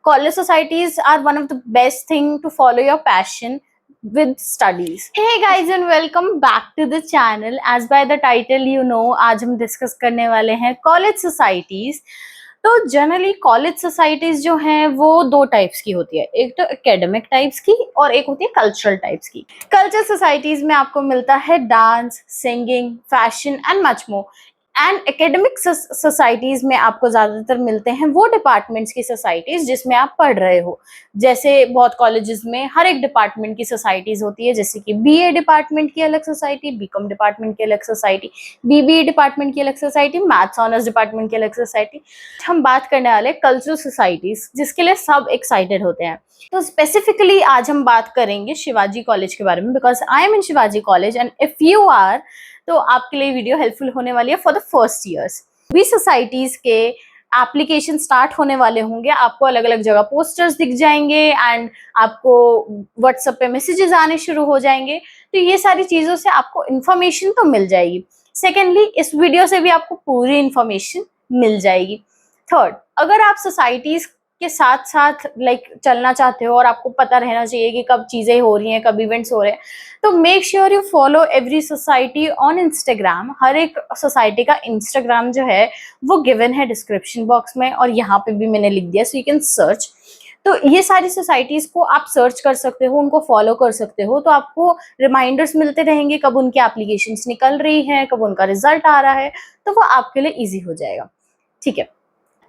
College societies are one of the best thing to follow your passion with studies. Hey guys and welcome back to the channel. As by the title you know, आज हम discuss करने वाले हैं college societies. तो generally college societies जो हैं वो दो टाइप्स की होती है, एक तो एकेडमिक टाइप्स की और एक होती है कल्चरल टाइप्स की। कल्चरल सोसाइटीज में आपको मिलता है dance, singing, fashion and much more. And academic societies में आपको ज्यादातर मिलते हैं वो डिपार्टमेंट्स की सोसाइटीज जिसमें आप पढ़ रहे हो। जैसे बहुत कॉलेजेस में हर एक डिपार्टमेंट की सोसाइटीज होती है, जैसे कि बीए डिपार्टमेंट की अलग सोसाइटी, बीकॉम डिपार्टमेंट की अलग सोसाइटी, बीबीए डिपार्टमेंट की अलग सोसाइटी, मैथ्स ऑनर्स डिपार्टमेंट की अलग सोसाइटी। हम बात करने वाले कल्चरल सोसाइटीज जिसके लिए सब एक्साइटेड होते हैं। तो स्पेसिफिकली आज हम बात करेंगे शिवाजी कॉलेज के बारे में, because I am in Shivaji college and if you are तो आपके लिए वीडियो हेल्पफुल होने वाली है फॉर द फर्स्ट ईयर्स। भी सोसाइटीज के एप्लीकेशन स्टार्ट होने वाले होंगे, आपको अलग अलग जगह पोस्टर्स दिख जाएंगे एंड आपको व्हाट्सएप पे मैसेजेस आने शुरू हो जाएंगे। तो ये सारी चीजों से आपको इन्फॉर्मेशन तो मिल जाएगी। सेकेंडली, इस वीडियो से भी आपको पूरी इन्फॉर्मेशन मिल जाएगी। थर्ड, अगर आप सोसाइटीज के साथ साथ चलना चाहते हो और आपको पता रहना चाहिए कि कब चीजें हो रही हैं, कब इवेंट्स हो रहे हैं, तो make sure you follow every society on Instagram. हर एक सोसाइटी का इंस्टाग्राम जो है वो गिवन है डिस्क्रिप्शन बॉक्स में और यहाँ पे भी मैंने लिख दिया, सो यू कैन सर्च। तो ये सारी सोसाइटीज को आप सर्च कर सकते हो, उनको फॉलो कर सकते हो, तो आपको रिमाइंडर्स मिलते रहेंगे कब उनकी एप्लीकेशंस निकल रही हैं, कब उनका रिजल्ट आ रहा है, तो वो आपके लिए ईजी हो जाएगा। ठीक है,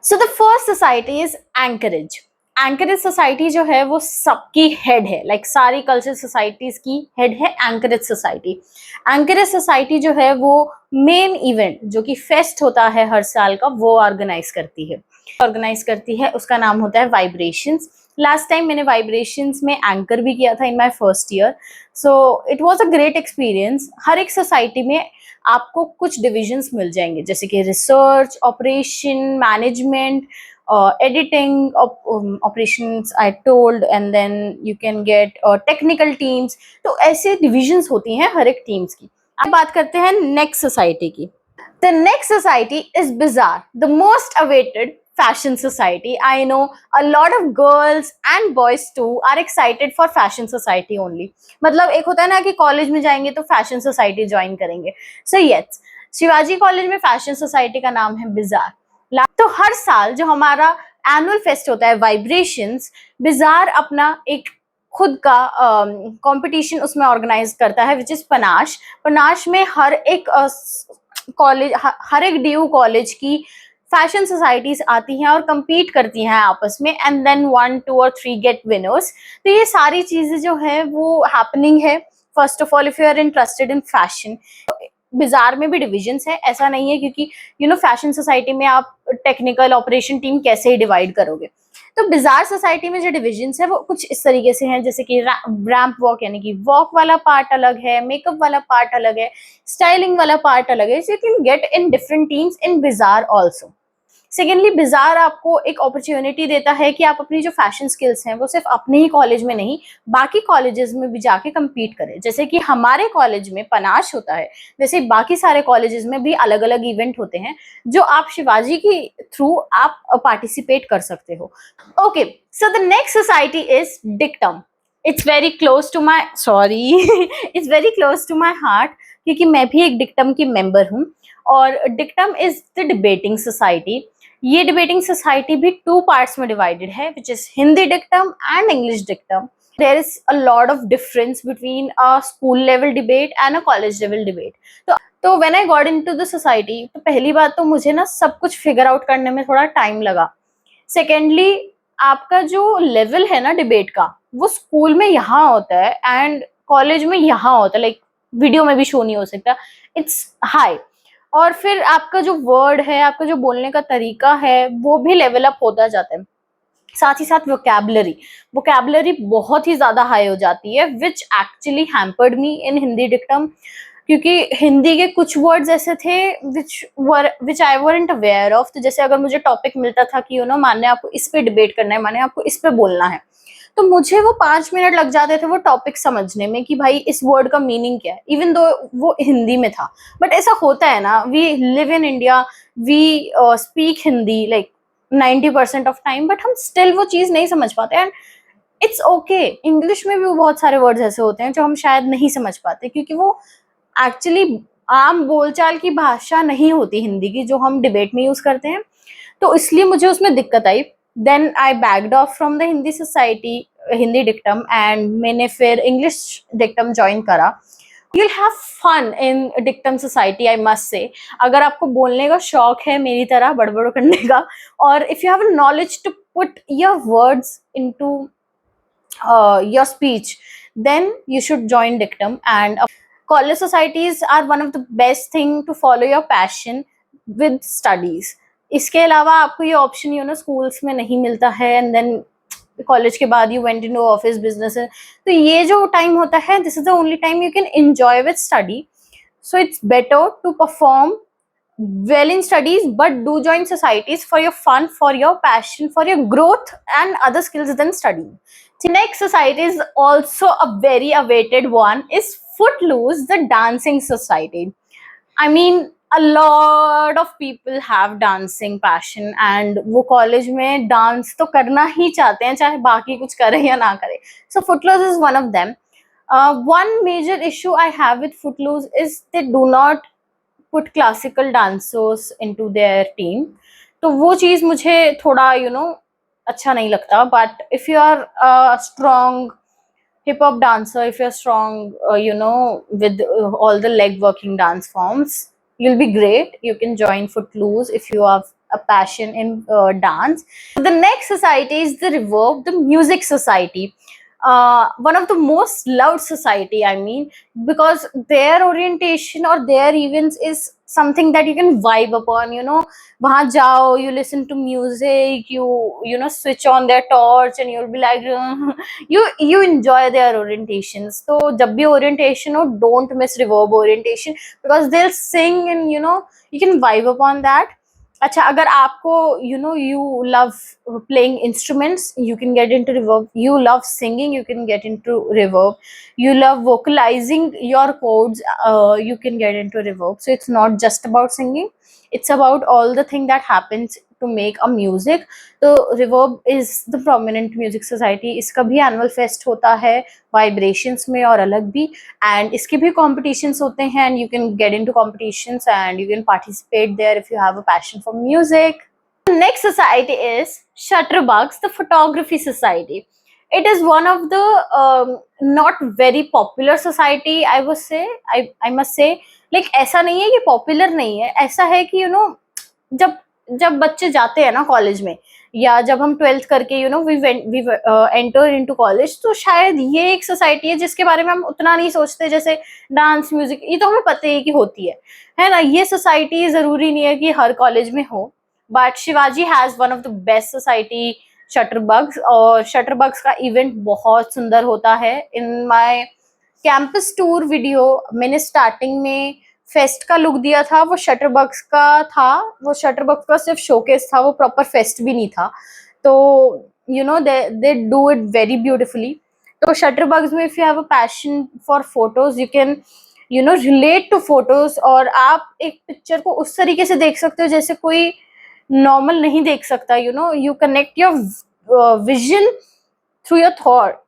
so the first society is Anchorage. Anchorage society जो है वो सबकी हेड है, सारी कल्चरल सोसाइटीज की हेड है एंकरेज सोसाइटी। एंकरेज सोसाइटी जो है वो मेन इवेंट जो कि फेस्ट होता है हर साल का, वो ऑर्गेनाइज करती है। उसका नाम होता है वाइब्रेशंस। लास्ट टाइम मैंने वाइब्रेशंस में एंकर भी किया था in my first year, so it was a great experience. हर एक सोसाइटी में आपको कुछ डिविजन्स मिल जाएंगे, जैसे कि research, operation, management, editing, operations I told, and then you can get technical teams। तो ऐसे divisions होती हैं हर एक teams की। अब बात करते हैं next सोसाइटी की। The next society is Bazaar, the most awaited fashion society. I know a lot of girls and boys too are excited for fashion society only। मतलब एक होता है ना कि कॉलेज में जाएंगे तो फैशन सोसाइटी ज्वाइन करेंगे। So yes, शिवाजी कॉलेज में फैशन सोसाइटी का नाम है Bazaar। तो हर साल जो हमारा एनुअल फेस्ट होता है वाइब्रेशंस, बाजार अपना एक खुद का कंपटीशन उसमें ऑर्गेनाइज करता है, विच इज पनाश। पनाश में हर एक कॉलेज, हर एक डीयू कॉलेज की फैशन सोसाइटीज आती हैं और compete करती हैं आपस में, एंड देन 1, 2 और 3 गेट विनर्स। तो ये सारी चीजें जो है वो हैपनिंग है। First of all, if you are interested in fashion, बाजार में भी डिविजन्स है, ऐसा नहीं है, क्योंकि फैशन सोसाइटी में आप टेक्निकल ऑपरेशन टीम कैसे ही डिवाइड करोगे। तो बाजार सोसाइटी में जो डिविजन्स है वो कुछ इस तरीके से हैं, जैसे कि रैंप वॉक, यानी कि वॉक वाला पार्ट अलग है, मेकअप वाला पार्ट अलग है, स्टाइलिंग वाला पार्ट अलग है। So you can get in different teams in बाजार ऑल्सो। सेकेंडली, बाजार आपको एक अपॉर्चुनिटी देता है कि आप अपनी जो फैशन स्किल्स हैं वो सिर्फ अपने ही कॉलेज में नहीं, बाकी कॉलेजेस में भी जाके compete करें। जैसे कि हमारे कॉलेज में पनाश होता है, वैसे बाकी सारे कॉलेजेस में भी अलग अलग इवेंट होते हैं जो आप शिवाजी की थ्रू आप पार्टिसिपेट कर सकते हो। Okay, so the next society is Dictum. It's very close to my it's very close to my heart, क्योंकि मैं भी एक डिक्टम की मेंबर हूँ। और Dictum is the debating society. ये डिबेटिंग सोसाइटी भी 2 पार्ट्स में डिवाइडेड है, which is Hindi dictum and English Dictum. There is a lot of difference between a school level debate and a college level debate. तो when I got into the society, तो पहली बात तो मुझे ना सब कुछ फिगर आउट करने में थोड़ा टाइम लगा। सेकेंडली, आपका जो लेवल है ना डिबेट का, वो स्कूल में यहाँ होता है एंड कॉलेज में यहाँ होता है, वीडियो में भी शो नहीं हो सकता, इट्स हाई। और फिर आपका जो वर्ड है, आपका जो बोलने का तरीका है, वो भी लेवल अप होता जाता है। साथ ही साथ वोकैबुलरी बहुत ही ज्यादा हाई हो जाती है, which actually hampered me in Hindi dictum, क्योंकि हिंदी के कुछ वर्ड्स ऐसे थे विच आई वरंट अवेयर ऑफ। तो जैसे अगर मुझे टॉपिक मिलता था कि माने आपको इस पे डिबेट करना है, माने आपको इस पे बोलना है, तो मुझे वो 5 मिनट लग जाते थे वो टॉपिक समझने में कि भाई इस वर्ड का मीनिंग क्या है, इवन दो वो हिंदी में था। बट ऐसा होता है ना, we live in India, we speak Hindi, 90% of time, but हम स्टिल वो चीज नहीं समझ पाते। एंड इट्स ओके, इंग्लिश में भी बहुत सारे वर्ड्स ऐसे होते हैं जो हम शायद नहीं समझ पाते, क्योंकि वो एक्चुअली आम बोलचाल की भाषा नहीं होती हिंदी की, जो हम डिबेट में यूज करते हैं। तो इसलिए मुझे उसमें दिक्कत आई। Then I backed off from the Hindi society, Hindi dictum, and मैंने फिर इंग्लिश डिक्टम ज्वाइन करा। you'll have fun in dictum society, I must say. अगर आपको बोलने का शौक है मेरी तरह बड़बड़ करने का, और if you have a knowledge to put your words into your speech, then you should join dictum. And college societies are one of the best thing to follow your passion with studies. इसके अलावा आपको ये option schools में नहीं मिलता है, and then college के बाद you went into office business. तो ये जो टाइम होता है, this is the only time you can enjoy with study. So it's better to perform well in studies, but do join societies for your fun, for your passion, for your growth and other skills than studying. The next society is also a very awaited one, is Footloose, the dancing society. I mean, a lot of people have dancing passion, and वो college में dance तो करना ही चाहते हैं, चाहे बाकी कुछ करे या ना करे. So Footloose is one of them. One major issue I have with Footloose is they do not put classical dancers into their team. तो वो चीज मुझे थोड़ा अच्छा नहीं लगता. But if you are a strong hip hop dancer, if you're strong with all the leg working dance forms, you'll be great. You can join Footloose if you have a passion in dance. The next society is the Reverb, the music society. One of the most loved society, I mean, because their orientation or their events is something that you can vibe upon. वहां जाओ, you listen to music, you switch on their torch, and you'll be like you enjoy their orientations. So जब भी orientation हो, don't miss Reverb orientation, because they'll sing, and you can vibe upon that. अच्छा, अगर आपको you love playing instruments, you can get into Reverb. You love singing, you can get into Reverb. You love vocalizing your chords, you can get into Reverb. So it's not just about singing, it's about all the thing that happens to make a music. तो Reverb is the prominent music society. इसका भी annual fest होता है vibrations में और अलग भी, and इसके भी competitions होते हैं, and you can get into competitions and you can participate there if you have a passion for music. The next society is Shutterbugs, the photography society. It is one of the not very popular society, I would say. I must say, like ऐसा नहीं है कि popular नहीं है, ऐसा है कि जब जब बच्चे जाते हैं ना कॉलेज में, या जब हम 12th करके वी एंटर इनटू कॉलेज, तो शायद ये एक सोसाइटी है जिसके बारे में हम उतना नहीं सोचते, जैसे डांस म्यूजिक, ये तो हमें पता है कि होती है ना. ये सोसाइटी जरूरी नहीं है कि हर कॉलेज में हो, but Shivaji has one of the best society, Shutterbugs. और शटरबग्स का इवेंट बहुत सुंदर होता है. In my campus tour video मैंने स्टार्टिंग में फेस्ट का लुक दिया था, वो शटरबग्स का था. वो शटरबग्स का सिर्फ शोकेस था, वो प्रॉपर फेस्ट भी नहीं था. तो they do it very beautifully. तो शटरबग्स में if you have a passion for photos, you can relate to photos, और आप एक पिक्चर को उस तरीके से देख सकते हो जैसे कोई नॉर्मल नहीं देख सकता. You connect your vision through your thoughts,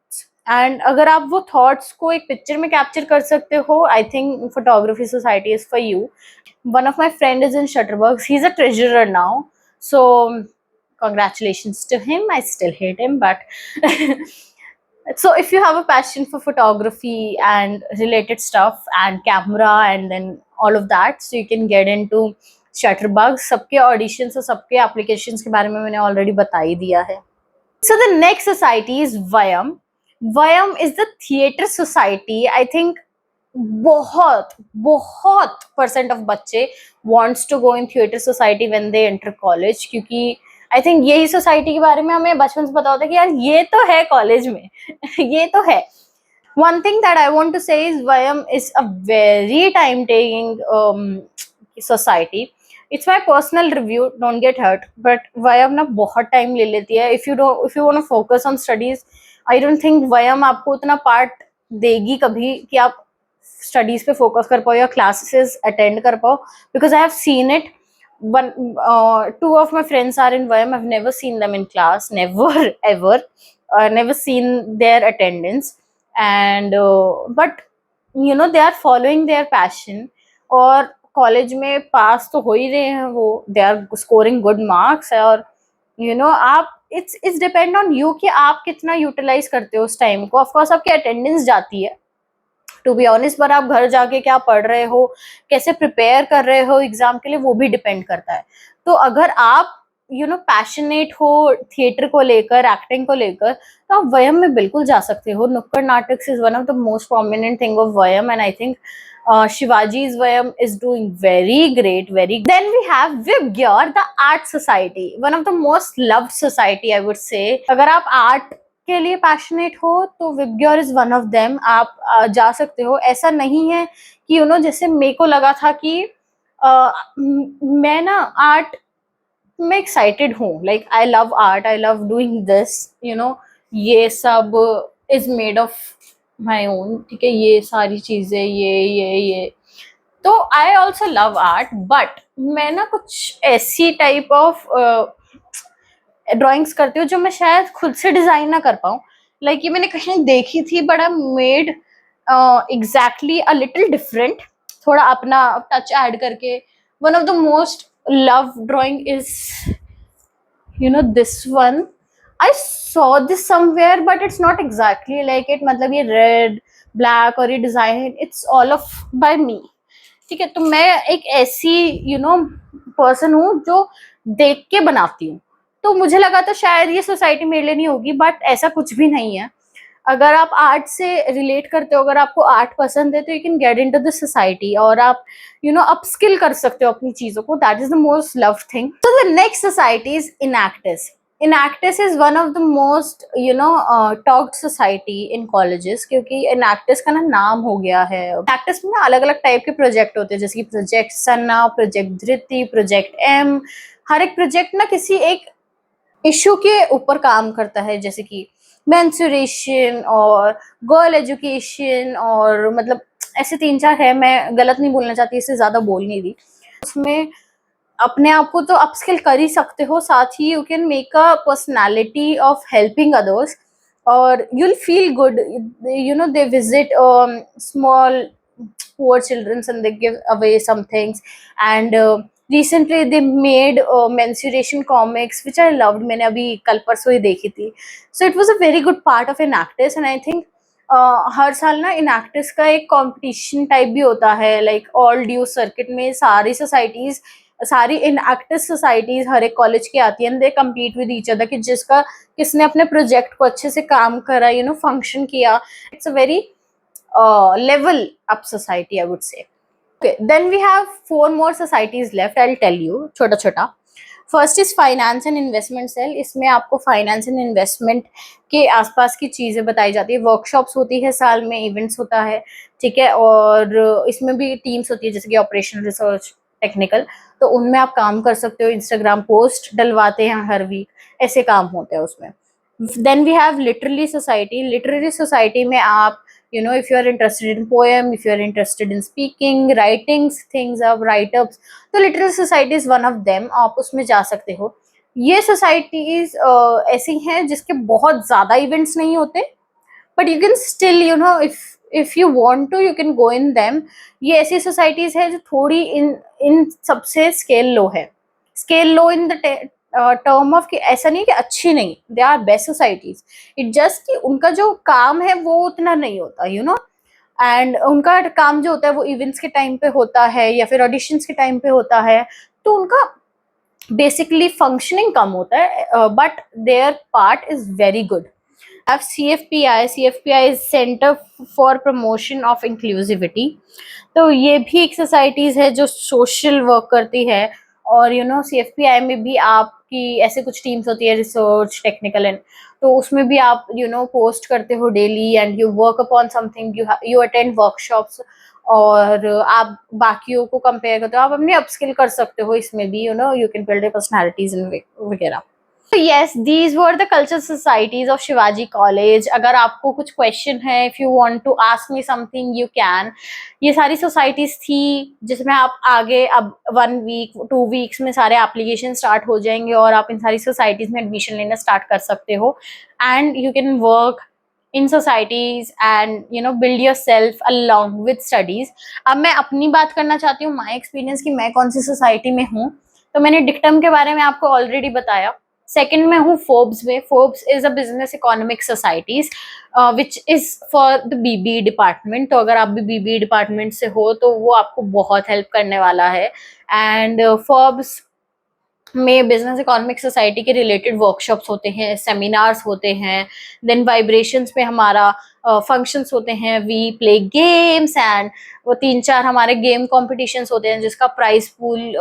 and अगर आप वो थॉट्स को एक पिक्चर में कैप्चर कर सकते हो, I think photography society is for you. One of my friend is in Shutterbugs, he is a treasurer now, so congratulations to him. I still hate him, but so if you have a passion for photography and related stuff and camera and then all of that, so you can get into Shutterbugs. सबके auditions और सबके applications के बारे में मैंने already बता ही दिया है. So the next society is Vayam. Vayam is the theatre society. I think बहुत बहुत % ऑफ बच्चे wants to go in theatre society when they enter college, क्योंकि आई थिंक यही सोसाइटी के बारे में हमें बचपन से पता होता है कि यार ये तो है कॉलेज में ये तो है. One thing that I want to say is Vayam is a very time taking society. It's my personal review, don't get hurt, but Vayam ना बहुत टाइम ले लेती है. If you want to focus on studies, I don't think Vayam आपको उतना part देगी कभी कि आप स्टडीज पे फोकस कर पाओ या क्लासेस अटेंड कर पाओ, because I have seen it. one two of my friends are in YM. I've never seen them in class, never ever, never seen their attendance. And but you know, they are following their passion, और college में pass तो हो ही रहे हैं वो, they are scoring good marks, और you know आप, इट्स डिपेंड ऑन यू कि आप कितना यूटिलाइज करते हो उस टाइम को. ऑफ कोर्स आपकी अटेंडेंस जाती है, टू बी ऑनेस्ट, पर आप घर जाके क्या पढ़ रहे हो, कैसे प्रिपेयर कर रहे हो एग्जाम के लिए, वो भी डिपेंड करता है. तो अगर आप यू नो पैशनेट हो थिएटर को लेकर, एक्टिंग को लेकर, तो आप वयम में बिल्कुल जा सकते हो. Nukkad natak is one of the most prominent thing of Vayam, and I think Shivaji's Vayam is doing very great, very. Then we have Vibgyor, the art society, one of the most loved society, I would say. अगर आप art के लिए passionate हो तो VIBGYOR is one of them. आप जा सकते हो. ऐसा नहीं है कि यू नो, जैसे मेरे को लगा था कि मैं ना आर्ट में एक्साइटेड हूँ, like I love art, I love doing this, you know, ये सब is made of my own, ठीक है, ये सारी चीजें, ये तो I also love art. But मैं ना कुछ ऐसी टाइप ऑफ ड्राइंग्स करती हूँ जो मैं शायद खुद से डिजाइन ना कर पाऊँ. लाइक ये मैंने कहीं देखी थी, but I made exactly a little different, थोड़ा अपना टच ऐड करके. One of the most love drawing is you know this one. I saw this somewhere, but it's not exactly like it. मतलब ये रेड ब्लैक और ये design, it's all of by me, ठीक है. तो मैं एक ऐसी यू नो पर्सन हूँ जो देख के बनाती हूँ. तो मुझे लगा था शायद ये सोसाइटी मेरे लिए नहीं होगी, बट ऐसा कुछ भी नहीं है. अगर आप आर्ट से रिलेट करते हो, अगर आपको आर्ट पसंद है, तो you can get into the society, और आप यू नो अपस्किल कर सकते हो अपनी चीजों को. That is the most love thing. So the next society is Enactus. Enactus is one of the most you know talked society in colleges, क्योंकि Enactus का ना नाम हो गया है. इनएक्टिस में ना अलग अलग टाइप के प्रोजेक्ट होते हैं, जैसे कि प्रोजेक्ट सन्ना, प्रोजेक्ट धृति, प्रोजेक्ट एम. हर एक प्रोजेक्ट ना किसी एक इश्यू के ऊपर काम करता है, जैसे कि मेंस्ट्रुएशन और गर्ल एजुकेशन, और मतलब ऐसे 3-4 है. मैं गलत नहीं बोलना चाहती, इससे ज्यादा बोल नहीं रही. उसमें अपने आप को तो अपस्किल कर ही सकते हो, साथ ही you can make a personality of helping others, और you'll feel good. You know, they visit small poor children and they give away some things. And recently they made menstruation comics which I loved. मैंने अभी कल परसों ही देखी थी. So it was a very good part of Enactus, and I think हर साल ना इनएक्टिस का एक कंपटीशन टाइप भी होता है, लाइक ऑल ड्यू सर्किट में सारी सोसाइटीज, सारी इनएक्टिव सोसाइटीज हर एक कॉलेज की आती है, and they compete with each other कि जिसका किसने अपने प्रोजेक्ट को अच्छे से काम करा, यू नो, फंक्शन किया. It's a very level up society, I would say. Okay, then we have 4 more societies left. I'll tell you छोटा छोटा. First is finance and investment cell. इसमें आपको फाइनेंस एंड इन्वेस्टमेंट के आसपास की चीजें बताई जाती है. वर्कशॉप्स होती है साल में, इवेंट्स होता है, ठीक है, और इसमें भी टीम्स होती है, जैसे कि ऑपरेशनल, रिसर्च, टेक्निकल. तो उनमें आप काम कर सकते हो. इंस्टाग्राम पोस्ट डलवाते हैं हर वीक, ऐसे काम होते हैं उसमें. Then we have literary society. Literary society में आप you know, if you are interested in poem, if you are interested in speaking, writing things up, write ups, तो literary society is one of them. आप उसमें जा सकते हो. ये societies ऐसी हैं जिसके बहुत ज्यादा इवेंट्स नहीं होते, but you can still you know, if you want to, you can go in them. ये ऐसी सोसाइटीज है जो थोड़ी इन सबसे स्केल लो है. Scale low in the term of कि ऐसा नहीं कि अच्छी नहीं, they are best societies. It just कि उनका जो काम है वो उतना नहीं होता, यू नो, एंड उनका काम जो होता है वो इवेंट्स के टाइम पे होता है या फिर ऑडिशंस के टाइम पे होता है, तो उनका बेसिकली फंक्शनिंग कम होता है, but there part is very good. have CFPI. CFPI is Center for Promotion of Inclusivity. तो ये भी एक सोसाइटीज है जो सोशल वर्क करती है, और यू नो CFPI में भी आपकी ऐसे कुछ टीम्स होती है, रिसर्च, टेक्निकल, एंड तो उसमें भी आप यू नो पोस्ट करते हो daily, and you work upon something, you attend workshops, और आप बाकियों को कंपेयर करते हो, आप अपने अपस्किल कर सकते हो इसमें भी, you know, you can build your personalities वगैरह. So yes, these were the cultural societies of Shivaji College. अगर आपको कुछ क्वेश्चन है, if you want to ask me something, you can. ये सारी सोसाइटीज थी जिसमें आप आगे अब 1 वीक 2 वीक्स में सारे एप्लीकेशन स्टार्ट हो जाएंगे और आप इन सारी सोसाइटीज में एडमिशन लेना स्टार्ट कर सकते हो and you can work in societies and build your self along with studies. अब मैं अपनी बात करना चाहती हूँ, माई एक्सपीरियंस कि मैं कौन सी सोसाइटी में हूँ. तो मैंने डिक्टम के बारे में आपको ऑलरेडी बताया. सेकंड में हूँ फोर्ब्स में. Forbes is a business economic societies which is for the BB department. तो अगर आप भी बीबी डिपार्टमेंट से हो तो वो आपको बहुत हेल्प करने वाला है. एंड फोर्ब्स में बिजनेस इकोनॉमिक सोसाइटी के रिलेटेड वर्कशॉप्स होते हैं, सेमिनार्स होते हैं. देन वाइब्रेशंस पे हमारा फंक्शंस होते हैं. वी प्ले गेम्स एंड वो 3-4 हमारे गेम कॉम्पिटिशन्स होते हैं जिसका प्राइस पूल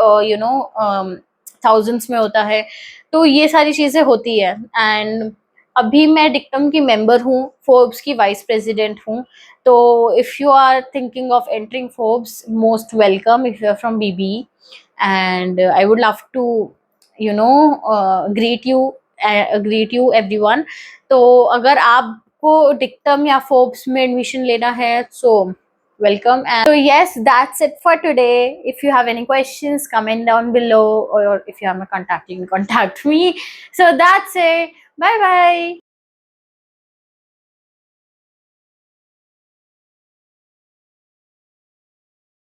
थाउजेंड्स में होता है. तो ये सारी चीजें होती है. एंड अभी मैं डिक्टम की मेंबर हूँ, फोर्ब्स की वाइस प्रेसिडेंट हूँ. तो if you are thinking of entering Forbes, most welcome if you are from BB. and I would love to greet you everyone. तो अगर आपको डिक्टम या फोर्ब्स में एडमिशन लेना है so welcome. And so yes, that's it for today. If you have any questions, comment down below, or if you have my contact, you can contact me. So that's it. Bye bye.